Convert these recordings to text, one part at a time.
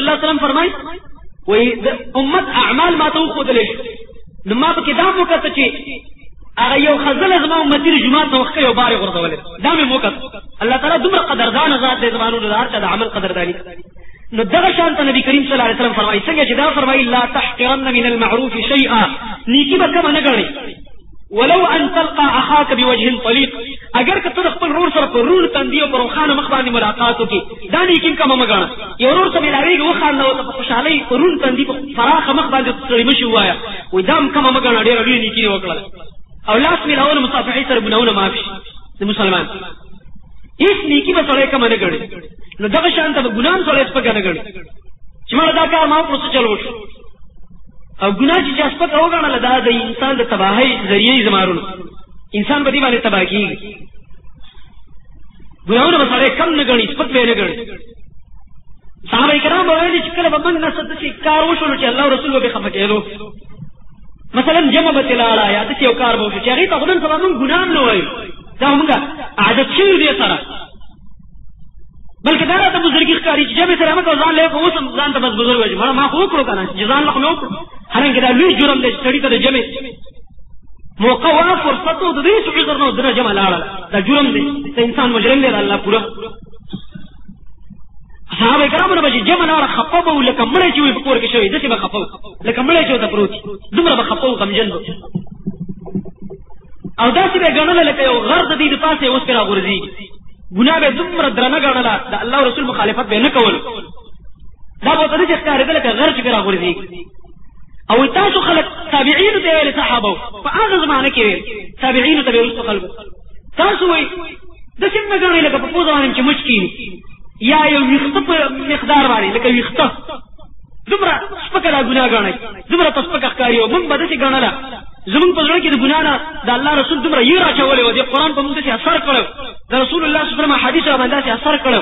الله علیه وسلم فرمایي وایي د امت اعمال ما ته وښودلی شو نو ما پکې دا وکړه چې هغه یو خزله زما امتي د جومات نه وښکه یو بار یې غورځولی دا مې وکړه. الله تعالی دومره قدردانه ذات دی زمانو د هر چا د عمل قدرداني. نو دغه شان ته نبی کریم صلی الله علیه وسلم فرمایي څنګه چې دا فرمایي لا تحقرن من المعروف شیئا نیکی به کمه نه ګڼئ ولو ان تلقى اخاك بوجه طليق اگر که ته خپل ورور سره په رور تندي او په روخانه مخ باندې ملاقات وکړي دا نیکی کمه مه ګڼه. یو ورور سره ملاویږي وخانده او په خوشحالۍ په رور تندي په فراخه مخ باندې ستړي مه شي ووایه وایي دا هم کمه مه ګڼه ډېره لویه نیکي یې وکړله. او لاس میلاونه مصافحې سره ګناهونه معاف شي د مسلمان هېڅ نیکي به سړی کمه نه ګڼي. نو دغه شان ته به ګناه هم سړی سپکه نه ګڼي چې مړه دا کار ما وکړو څه چل وشو. او ګناه چې سپکه وګڼله دا د انسان د تباهۍ ذریعې زمارونو انسان به دې باندې تباه کېږي. ګناهونه به سړی کم نه ګڼي سپک به یې نه ګڼي. صحابه کرام به ویلي چې کله به موږ نه څه داسې کار وشو نو چې الله رسول به خفه کېدو مثلا جمع به تلاړه یا داسې یو کار به وشو چې هغې ته خو نن سبا موږ ګناه هم نه وایو دا موږ عادت شوي دې سره بلکې دا راته بزرګي ښکاري چې جبې سره مه کوه ځان لږ اوس هم ځان ته بس بزرګ وایي مړه ما خو وکړو که نه چې ځان له خو مې وکړو حالانکې دا لوی جرم دی چې سړي ته د جمع موقع وه فرصت و د دې هېڅ عذر نه و دنه جمع لاړله دا جرم دی د انسان مجرم دی د الله پوره. صحابه کرامو نه به چې جمع لاړه خفه به و لکه مړی چې وي په کور کې شوی داسې به خفه و لکه مړی چې ورته پروت دومره به خفه و غمجن به او داسې به یې ګڼله لکه یو غر د دې د پاسه یې اوس پرې راغورځېږي. ګناه به دومره درنه ګڼله د الله رسول مخالفت به یې نه کولو دا به ورته داسې ښکارېده لکه غر چې پرې راغورځېږي. او تاسو خلک تابعینو ته ویل صحابه په هغه زمانه کې ویل تابعینو ته به وروسته خلکو تاسو وایي داسې نه ګڼئ لکه په پوزه باندې چې مچ کېني یا یو ویښته په مقدار باندې لکه ویښته دومره سپکه دا ګناه ګڼئ دومره ته سپکه ښکاري او موږ به داسې ګڼله زمونږ په زړه کې د ګناه نه د الله رسول دومره یې راچولی و دې قرآن په موږ داسې اثر کړی د رسول الله صلی الله علیه وسلم حدیث را باندې داسې اثر کړی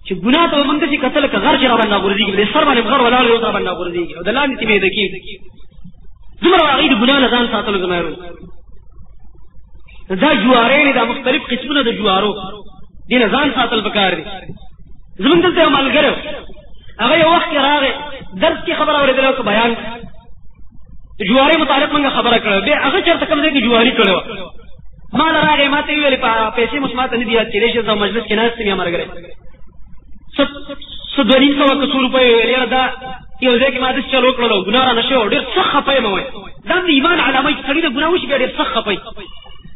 چې ګناه ته به موږ داسې کتل لکه غر چې را باندې راغورځېږي د سر باندې غر ولاړ دی اوس را باندې راغورځېږي او د لاندې ته میده کېږي دومره هغوی د ګناه نه ځان ساتلو زمایرو. دا جوارې دا مختلف قسمونه د جوارو دې نه ځان ساتل پکار دي. زمونږ دلته یو ملګری هغه یو وخت کې راغی درس کې خبره اورېدله که بیان د جوارۍ متعلق موږ خبره کړې بیا هغه چېرته کوم ځای کې جواري کړې وه ما له راغی ما ته یې ویلې پیسې مو ما ته نه دي یاد کېدای شي زه مجلس کې ناست یم یا ملګری څه 200 که 100 روپۍ ویل یاره دا یو ځای کې ما داسې چل وکړلو ګناه رانه شوی و ډېر سخت خفه یم وایي دا د ایمان علامه چې سړي د ګناه وشي بیا ډېر سخت خفه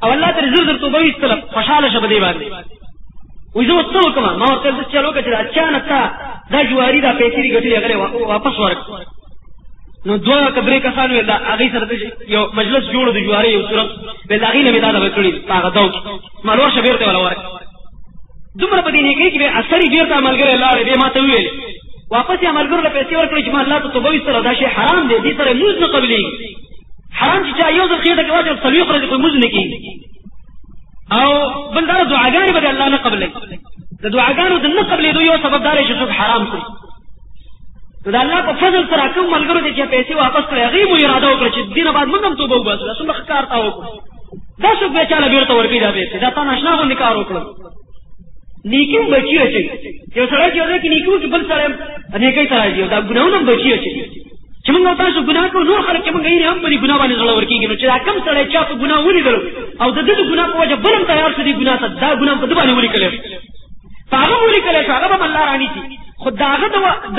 او الله ترې زر زر توبه ویستله خوشحاله شه په دې باندې وایي زه اوس څه وکړم ما ورته داسې چل وکړه چې اچانک تا دا جواري دا پیسې دي ګټلې هغه واپس ورکړه نو دوه که درې کسان ویل دا هغې سره یو مجلس جوړو د جوارۍ یو صورت ویل د هغې نه مې دا دغه کړي په هغه دو کې ما ورشه بېرته وله ورکړه دومره په دې نیکۍ کې بیا اثر یې بېرته ملګری لاړې بیا ما ته وویلې واپس یې ملګرو له پیسې ورکړې چې ما الله ته توبه ویستله دا شی حرام دی دې سره لمونځ نه قبلېږي حرام چې چا یو ځل خېټه کې واچول 40 ورځې خو لمونځ نه کېږي او بل دا دعاګانې به د الله نه قبلوي د دعاګانو د نه قبلېدو یو سبب دا دی چې څوک حرام کړي نو د الله په فضل سره کوم ملګرو دی چې پیسې واپس کړې هغې مو اراده وکړه چې دې نه بعد موږ هم توبه وباسو دا څومره ښه کار تا وکړو دا څوک بیا چاله بېرته ورکوي دا پیسې دا تا ناشنا غوندې کار وکړل نیکي هم بچي اچوي یو سړی چې یو ځای کې نیکي وکړي بل سړی نیکۍ ته راځي او دا ګناهونه هم بچي اچوي چې موږ تاسو ګناه کوو نور خلک چې موږ یې هم په دې ګناه باندې زړه ورکېږي نو چې دا کم سړی چا په ګناه ولیدلو او د ده د ګناه په وجه بل هم تیار شو دې ګناه ته دا ګناه په ده باندې ولیکلی په هغه هم ولیکلی شو هغه به هم الله رانیسي خو د هغه د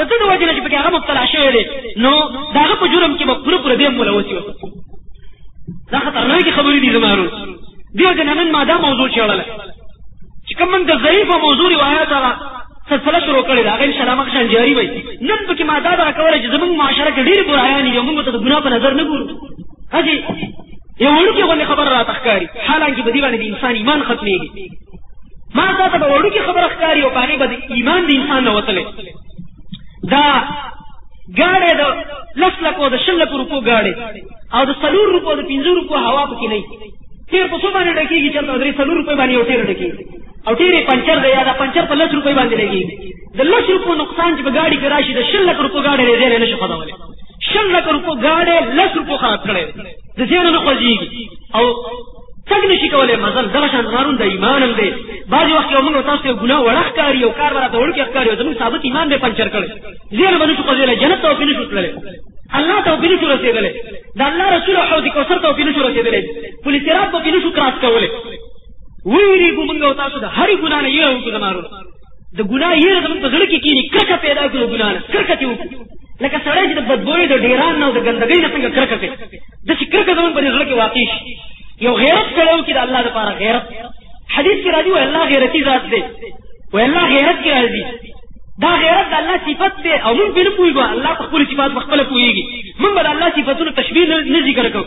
ده د وجې نه چې پکې هغه مبتلا شوی دی نو د هغه په جرم کې به پوره دې هم ملوث وي دا خطرناکې خبرې دي زما ورور دې وجې نه نن ما دا موضوع څېړله چې کوم موږ د ضعیفه موضوع روایات هغه سلسله شروع کړې ده هغه انشاءالله مخشان جاري وي نن پکې ما دا دغه کولی چې زموږ معاشره کې ډېرې برایانې دي او موږ ته د ګناه په نظر نه ګورو هسې یو وړوکې غوندې خبره راته ښکاري حالانکې په دې باندې د انسان ایمان ختمېږي ما تا ته به وړوکې خبره ښکاري او په هغې به د ایمان د انسان نه وتلی دا ګاډی د 10 لکو د 20 لکو روپو ګاډی او د 4 روپو د 15 روپو هوا پکې نه وي ټیر په څو باندې ډکېږي چېرته 4 روپۍ باندې یو ټیر ډکېږي او ټیر یې پنچر دی یا دا پنچر په 10 روپۍ باندې لګېږي د 10 روپو نقصان چې په ګاډي کې راشي د 20 لکو روپو ګاډی دی ځای نه شي خدولی 20 لکو روپو ګاډی 10 روپو خراب کړی دی د ځای نه خوځېږي او څنګه نشي کولی مزل دغه شان زمارون د ایمان هم دی بعضې وخت یو موږ تاسو ته یو ګناه وړه ښکاري یو کار به راته وړوکی ښکاري او زموږ ثابت ایمان دی پنچر کړی ځای نه به نشو فضیله جنت ته پینې شوتلې الله ته پینې شو رسیدلې د الله رسول حوض کوثر ته پینې شو رسیدلې پولیس رات په پینې شو کراس کولې ویری ګمنګ او تاسو د هرې ګنا نه یو کو زمارو د ګنا یې زموږ په زړه کې کینی کرکه پیدا کړو ګنا نه کرکه ته لکه سړی چې د بدبوې د ډیران نه او د ګندګۍ نه څنګه کرکه کوي د چې کرکه زموږ په زړه کې واقع شي یو غیرت کړو چې د الله لپاره غیرت حدیث کې راځي او الله غیرتی ذات دی او الله غیرت کې راځي دا غیرت د الله صفت دی او موږ به نه پوهیږو الله په خپل صفات خپل پوهیږي موږ به د الله صفاتونو تشبیه نه ذکر کوو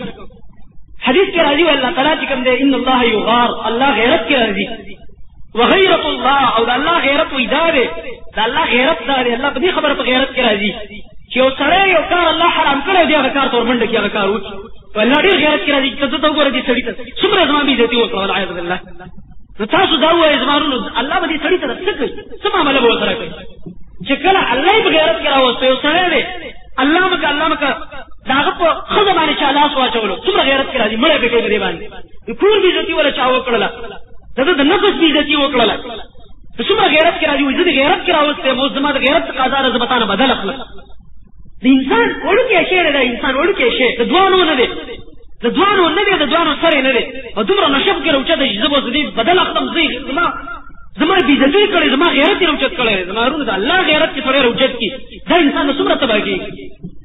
حدیث کې راځي او الله تعالی چې کوم دی ان الله یغار الله غیرت کې راځي وغیرت الله او د الله غیرت وې دا دی د الله غیرت دا دی الله په دې خبره په غیرت کې راځي چې یو سړی یو کار الله حرام کړی دی هغه کار تور منډه کې هغه کار وکړي الله ډېر غیرت کې راځي چې ته وګوره دې سړي ته څومره زما بې عزتي وکړه والعیاذ بالله نو تاسو دا وایئ زمارونو الله به دې سړي ته څه کوي څه معامله به ورسره کوي چې کله الله یې په غیرت کې راوسته یو سړی دی الله مکه د هغه په ښځه باندې چا لاس واچولو څومره غیرت کې راځي مړی به کوي په دې باندې د کور بې عزتي وله چا وکړله د نفس بې عزتي وکړله څومره غیرت کې راځي وایي زه د غیرت کې راوستی یم اوس زما د غیرت تقاضا ده زه به تا نه بدل اخلم د انسان وړوکی شی دی د انسان وړوکی شی د دوانو نه دی د دوانو سره نه دی او دومره نشب کې راوچته چې زه به دې بدل اخلم زما بې عزتي کړې زما غیرت یې راوچت کړی زما ورونه د الله غیرت کې سړی راوچت کړي دا انسان نه څومره تباه کېږي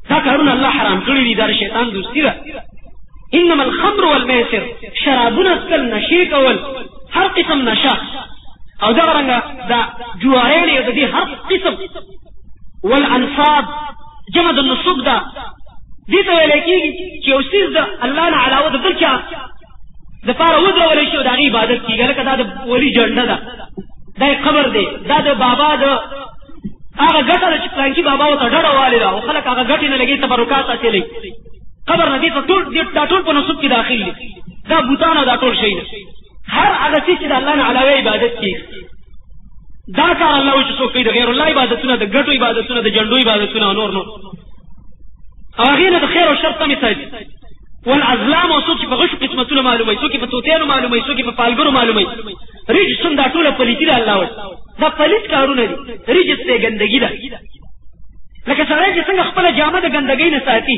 دا کارونه الله حرام کړي دي دا د شیطان دوستي ده انما الخمر والمیسر شرابونه څکل نشې کول هر قسم نشه او دغه رنګه دا جوارې د دې هر قسم والانصاب جمع د نصوب ده دې ته ویل کېږي چې یو څیز د الله نه علاوه د بل چا دپاره ودرولی شي او د هغې عبادت کېږي لکه دا د ولي جنډه ده دا یې قبر دی دا د بابا د هغه ګټه ده چې پلانکي بابا ورته ډډه والې ده او خلک هغه ګټې نه لګي تبرکات حاصلوي قبر نه دې ته دا ټول په نصوب کې داخل دي دا بوتان او دا ټول شی نه هر هغه څیز چې د الله نه علاوه عبادت کېږي دا کار الله و چې څوک کوي د غیر الله عبادتونه د ګټو عبادتونه د جنډو عبادتونه او نور او هغې نه د خیر او شر تمې ساتي والازلام او څوک چې په غشو قسمتونه معلوموي څوک په توتیانو معلوموي څوک په پالګرو معلوموي رجسون دا ټوله پلیتي ده الله وایي دا پلیت کارونه دي رجس دی ګندګي ده لکه سړی چې څنګه خپله جامه د ګندګۍ نه ساتي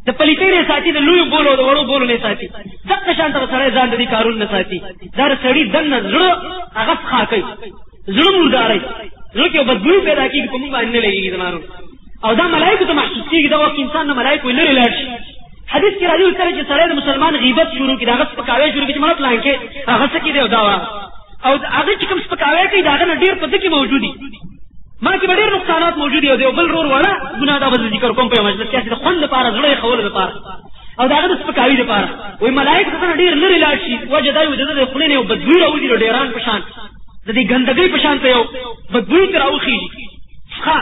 د پلیتۍ نه ساتي د لویو بولو او د وړو بولو نه ساتي دغه شان ته سړی ځان د دې کارونو نه ساتي دا د سړي دننه زړه هغه څښا کوي زړه مرداروي زړه کې یو بدبویي پیدا کېږي په موږ باندې نه لګېږي زمانو او دا ملایکو ته محسوس کېږي دا وخت انسان نه ملایکو لرې لاړ شي حدیث کې راځي کله چې سړی د مسلمان غیبت شروع کړي د هغه سپکاوی شروع کړي چې مړه پلانکې هغه څه کې دی او دا وه او هغه چې کوم سپکاوی کوي د هغه نه ډېر په ده کې موجود دي ما کې به ډېر نقصانات موجود دي او د یو بل رور وړه ګناه دا به زه ذکر کوم په یو مجلس کې د خوند دپاره زړه یې ښولو دپاره او د هغه د سپکاوي دپاره وایي ملایکو ته نه ډېر لرې لاړ شي وجه دا وي د ده د خولې نه یو بدبوی راوځي د ډېران په شان د دې ګندګۍ په شان ته یو بدبوی ترې راوخېږي ښه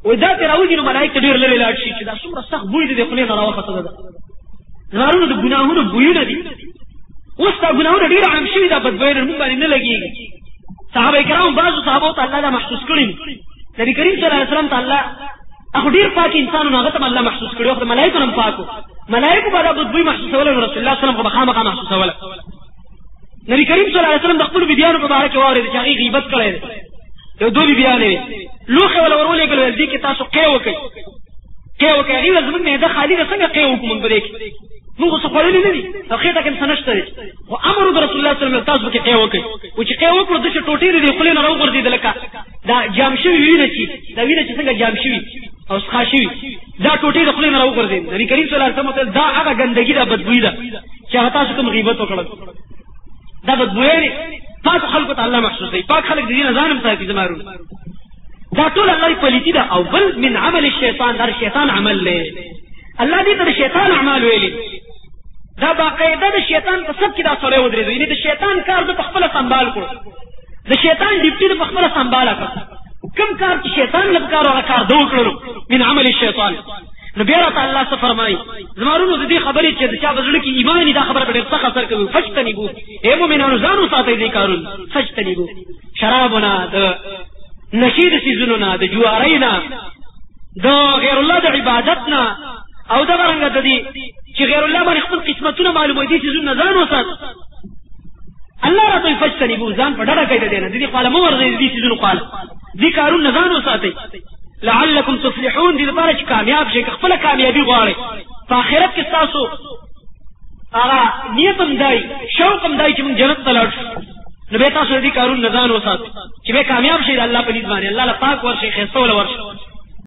وایي دا ترې راوځي نو ملایک ته ډېر لرې لاړ شي چې دا څومره سخت بوی د دې خولې نه راوخته ده زمارونو د ګناهونو بویونه دي اوس دا ګناهونه ډېر عام شوي دا بدبویونه موږ باندې نه لګېږي صحابه کرامو بعضو صحابو ته الله دا محسوس کړي نبي کریم صلی الله علیه وسلم ته الله هغه ډېر پاک انسان و هغه ته الله محسوس کړي وخت ملایکو نه هم پاکو ملایکو به دا بدبوی محسوسوله نو رسول الله صلم خو به خامخا محسوسوله نبي کریم صلی الله علیه وسلم د خپلو بیبیانو په باره کې واورېد چې هغې غیبت کړی دی یو دوه بیبیانې وې لوښې وله ور ولېږل ویل دې کې تاسو قی وکئ هغې ویل زموږ معده خالي ده څنګه قی وکړو مونږ په دې کې مونږ خو څه خوړلي نه دي او خېټه کې هم څه نشته دی خو امر د رسول الله صلم تاسو پکې قی وکئ و چې قی وکړو داسې ټوټې د دې خولې نه راوغورځېده لکه دا جام شوي وینه چې دا وینه چې څنګه جام شوي او څښا شوي دا ټوټې د خولې نه راوغورځېد نبي کریم صلی الله علیه وسلم دا هغه ګندګي ده بدبویي ده چې هغه تاسو کوم غیبت وکړل دا بدبویي پاک خلکو ته الله محسوسوي پاک خلک د دې نه ځان هم ساتي زمارون دا ټول الله پلیتي ده او بل من عمل الشیطان دا شیطان عمل دی الله دې ته د شیطان اعمال ویلي دا باقاعده د شیطان په سب کې دا سړی ودرېدو یعنې د شیطان کار ده په خپله سنبال کړو د شیطان ډیوټي ده په خپله سنباله کړه کوم کار چې شیطان له پکار هغه کار ده وکړلو من عمل الشیطان نو بیا راته الله څه فرمایي زمارونو د دې خبرې چې د چا په زړه کې ایمان وي دا خبره به ډېر سخت اثر کوي فجتنبو ای مؤمنانو ځان وساتئ دې کارونه فجتنبو شرابونه د نشې د څیزونو نه د جوارۍ نه د غیر الله د عبادت نه او دغه رنګه د دې چې غیر الله باندې خپل قسمتونه معلوموي دې څیزونه نه ځان وسات الله راته وایي فجتنبو ځان په ډډه کوي د دې نه د دې خواله مه ورځئ د دې څیزونو خواله دې کارونه ځان وساتئ لعلکم تفلحون، دې لپاره چې کامیاب شئ، خپله کامیابي غواړئ په آخرت کې ستاسو هغه نیت هم دی، شوق هم دی چې موږ جنت ته لاړ شو، نو بیا تاسو دې کارونو نه ځان وساتئ چې بیا کامیاب شئ د الله په دید باندې، الله له پاک ورشئ، ښایسته وله ورشئ.